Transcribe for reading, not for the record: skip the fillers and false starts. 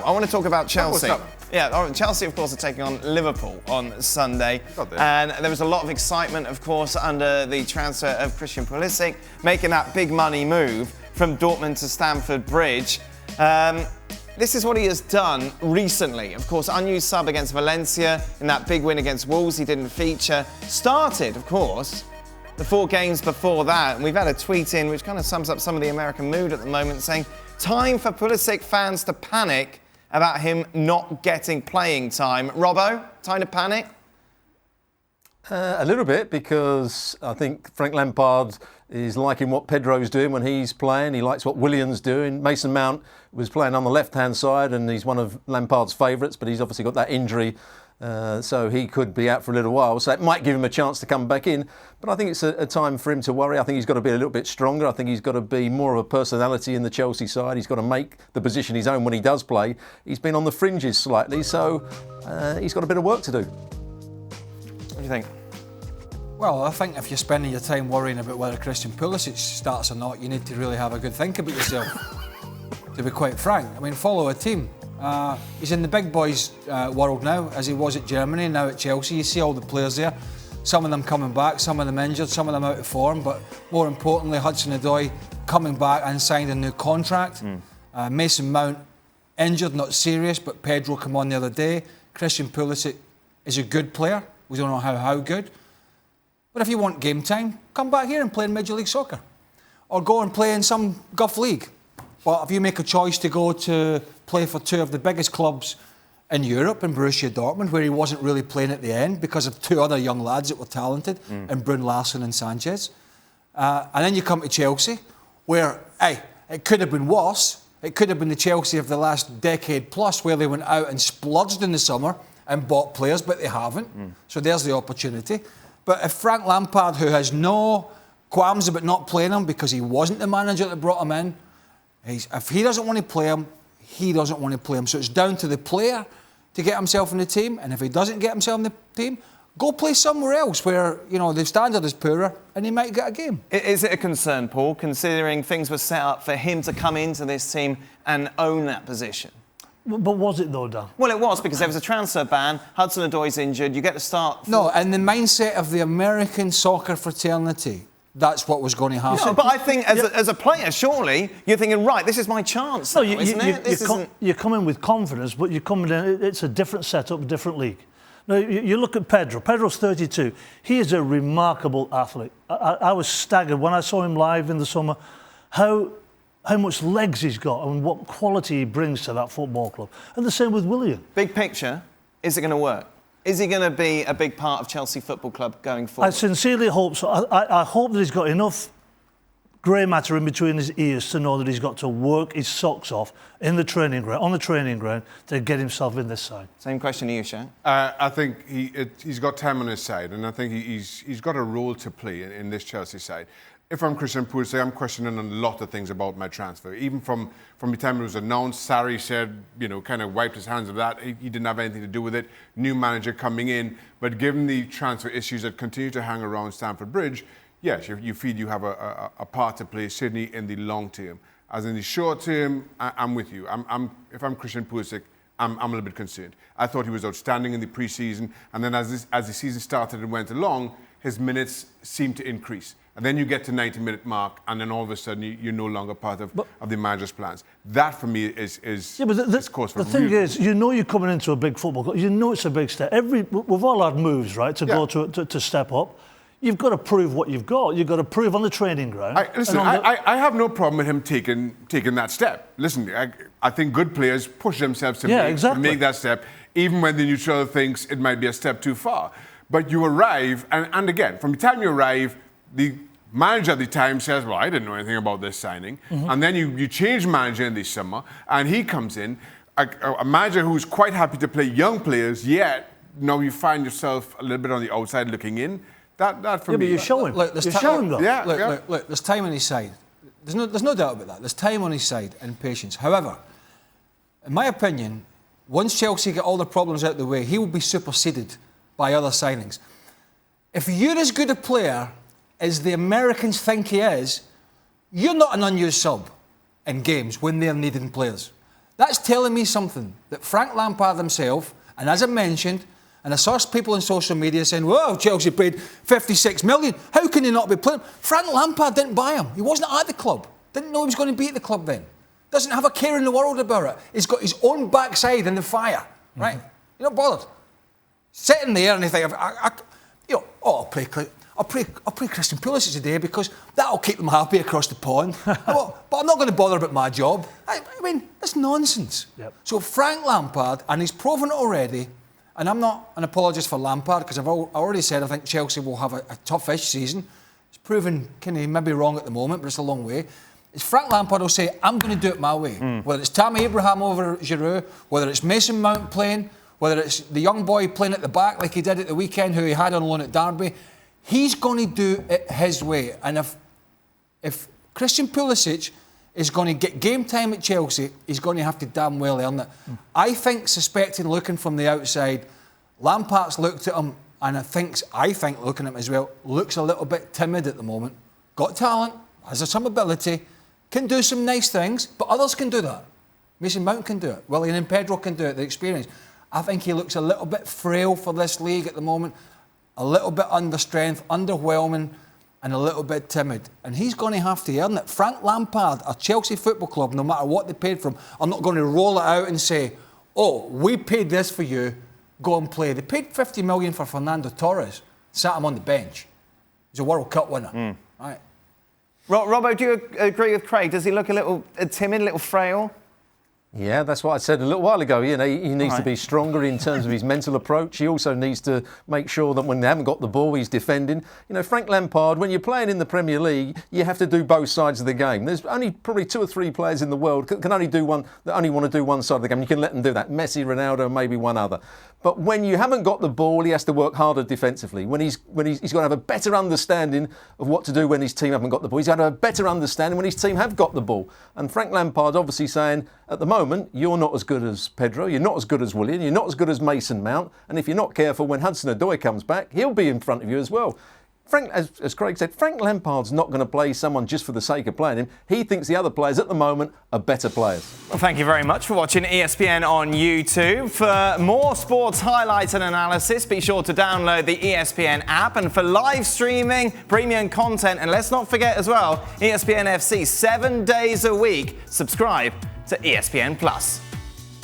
I want to talk about Chelsea. Yeah, Chelsea, of course, are taking on Liverpool on Sunday. And there was a lot of excitement, of course, under the transfer of Christian Pulisic, making that big money move from Dortmund to Stamford Bridge. This is what he has done recently. Of course, unused sub against Valencia in that big win against Wolves. He didn't feature. Started, of course, the 4 games before that. And we've had a tweet in which kind of sums up some of the American mood at the moment, saying, time for Pulisic fans to panic about him not getting playing time. Robbo, time to panic? A little bit, because I think Frank Lampard is liking what Pedro's doing when he's playing. He likes what Willian's doing. Mason Mount was playing on the left-hand side and he's one of Lampard's favourites, but he's obviously got that injury, so he could be out for a little while. So it might give him a chance to come back in. But I think it's a time for him to worry. I think he's got to be a little bit stronger. I think he's got to be more of a personality in the Chelsea side. He's got to make the position his own when he does play. He's been on the fringes slightly, so he's got a bit of work to do. What do you think? Well, I think if you're spending your time worrying about whether Christian Pulisic starts or not, you need to really have a good think about yourself, to be quite frank. I mean, follow a team. He's in the big boys' world now, as he was at Germany, now at Chelsea. You see all the players there. Some of them coming back, some of them injured, some of them out of form, but more importantly, Hudson-Odoi coming back and signed a new contract. Mason Mount injured, not serious, but Pedro came on the other day. Christian Pulisic is a good player. We don't know how good. But if you want game time, come back here and play in Major League Soccer. Or go and play in some Gulf League. But if you make a choice to go to play for 2 of the biggest clubs in Europe, in Borussia Dortmund, where he wasn't really playing at the end because of 2 other young lads that were talented, and Brun Larsen and Sanchez. And then you come to Chelsea, where, it could have been worse. It could have been the Chelsea of the last decade plus, where they went out and splurged in the summer and bought players, but they haven't. So there's the opportunity. But if Frank Lampard, who has no qualms about not playing him because he wasn't the manager that brought him in, if he doesn't want to play him, he doesn't want to play him. So it's down to the player to get himself in the team. And if he doesn't get himself in the team, go play somewhere else where, the standard is poorer and he might get a game. Is it a concern, Paul, considering things were set up for him to come into this team and own that position? But was it though, Dan? Well, it was, because there was a transfer ban. Hudson-Odoi's injured. You get to start... No, and the mindset of the American soccer fraternity, that's what was going to happen. No, but I think as a player, surely, you're thinking, right, this is my chance now, isn't it? You're coming with confidence, but you're coming in... It's a different setup, a different league. Now, you look at Pedro. Pedro's 32. He is a remarkable athlete. I was staggered when I saw him live in the summer, how much legs he's got and what quality he brings to that football club. And the same with Willian. Big picture, is it going to work? Is he going to be a big part of Chelsea Football Club going forward? I sincerely hope so. I hope that he's got enough grey matter in between his ears to know that he's got to work his socks off in the training ground, on the training ground, to get himself in this side. Same question to you, Shaq. I think he's got time on his side, and I think he's got a role to play in this Chelsea side. If I'm Christian Pulisic, I'm questioning a lot of things about my transfer. Even from the time it was announced, Sarri said, kind of wiped his hands of that. He didn't have anything to do with it. New manager coming in. But given the transfer issues that continue to hang around Stamford Bridge, yes, you feel you have a part to play, certainly in the long term. As in the short term, I'm with you. If I'm Christian Pulisic, I'm a little bit concerned. I thought he was outstanding in the pre-season. And then as the season started and went along, his minutes seemed to increase. And then you get to 90-minute mark, and then all of a sudden you're no longer part of the manager's plans. That, for me, is cause for the thing is, you're coming into a big football club. You know it's a big step. We've all had moves, right, go to step up. You've got to prove what you've got. You've got to prove on the training ground. I have no problem with him taking that step. Listen, I think good players push themselves to make that step, even when the neutral thinks it might be a step too far. But you arrive, and again, from the time you arrive, the manager at the time says, well, I didn't know anything about this signing. And then you change manager in the summer, and he comes in, a manager who's quite happy to play young players, yet now you find yourself a little bit on the outside looking in. That for me... but you're showing. Look, there's time on his side. There's no doubt about that. There's time on his side and patience. However, in my opinion, once Chelsea get all the problems out of the way, he will be superseded by other signings. If you're as good a player as the Americans think he is, you're not an unused sub in games when they're needing players. That's telling me something that Frank Lampard himself, and as I mentioned, and I saw people on social media saying, well, Chelsea paid 56 million. How can he not be playing? Frank Lampard didn't buy him. He wasn't at the club. Didn't know he was going to be at the club then. Doesn't have a care in the world about it. He's got his own backside in the fire, right? You're not bothered. Sitting there and you think, I'll play Christian Pulisic today because that'll keep them happy across the pond. But I'm not going to bother about my job. I mean, that's nonsense. Yep. So Frank Lampard, and he's proven it already, and I'm not an apologist for Lampard because I've already said I think Chelsea will have a toughish season. It's proven kind of maybe wrong at the moment, but it's a long way. Is Frank Lampard will say, I'm going to do it my way. Whether it's Tammy Abraham over Giroud, whether it's Mason Mount playing, whether it's the young boy playing at the back like he did at the weekend, who he had on loan at Derby, he's going to do it his way. And if Christian Pulisic is going to get game time at Chelsea, he's going to have to damn well earn it. I think, suspecting, looking from the outside, Lampard's looked at him, and I think looking at him as well, looks a little bit timid at the moment. Got talent, has some ability, can do some nice things, but others can do that. Mason Mount can do it. Willian and Pedro can do it, the experience. I think he looks a little bit frail for this league at the moment, a little bit under strength, underwhelming, and a little bit timid. And he's going to have to earn it. Frank Lampard, a Chelsea Football Club, no matter what they paid for him, are not going to roll it out and say, oh, we paid this for you, go and play. They paid 50 million for Fernando Torres, sat him on the bench. He's a World Cup winner. Right. Robbo, do you agree with Craig? Does he look a little timid, a little frail? Yeah, that's what I said a little while ago. You know, he needs to be stronger in terms of his mental approach. He also needs to make sure that when they haven't got the ball, he's defending. You know, Frank Lampard, when you're playing in the Premier League, you have to do both sides of the game. There's only probably 2 or 3 players in the world can only do one, that only want to do one side of the game. You can let them do that. Messi, Ronaldo, maybe one other. But when you haven't got the ball, he has to work harder defensively. He's got to have a better understanding of what to do when his team haven't got the ball. He's got to have a better understanding when his team have got the ball. And Frank Lampard's obviously saying, at the moment, you're not as good as Pedro, you're not as good as Willian, you're not as good as Mason Mount. And if you're not careful, when Hudson-Odoi comes back, he'll be in front of you as well. Frank, as Craig said, Frank Lampard's not going to play someone just for the sake of playing him. He thinks the other players at the moment are better players. Well, thank you very much for watching ESPN on YouTube. For more sports highlights and analysis, be sure to download the ESPN app. And for live streaming, premium content, and let's not forget as well, ESPN FC 7 days a week. Subscribe to ESPN Plus.